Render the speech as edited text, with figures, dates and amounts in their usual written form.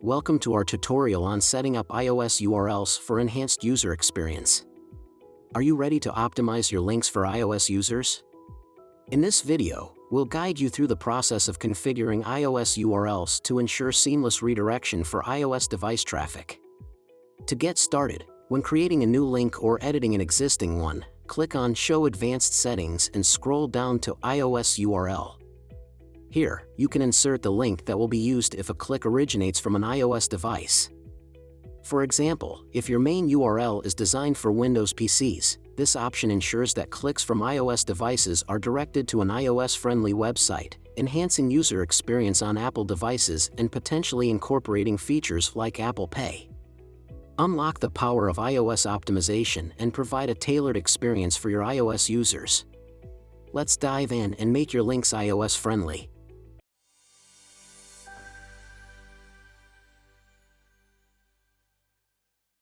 Welcome to our tutorial on setting up iOS URLs for enhanced user experience. Are you ready to optimize your links for iOS users? In this video, we'll guide you through the process of configuring iOS URLs to ensure seamless redirection for iOS device traffic. To get started, when creating a new link or editing an existing one, click on Show Advanced Settings and scroll down to iOS URL. Here, you can insert the link that will be used if a click originates from an iOS device. For example, if your main URL is designed for Windows PCs, this option ensures that clicks from iOS devices are directed to an iOS-friendly website, enhancing user experience on Apple devices and potentially incorporating features like Apple Pay. Unlock the power of iOS optimization and provide a tailored experience for your iOS users. Let's dive in and make your links iOS-friendly.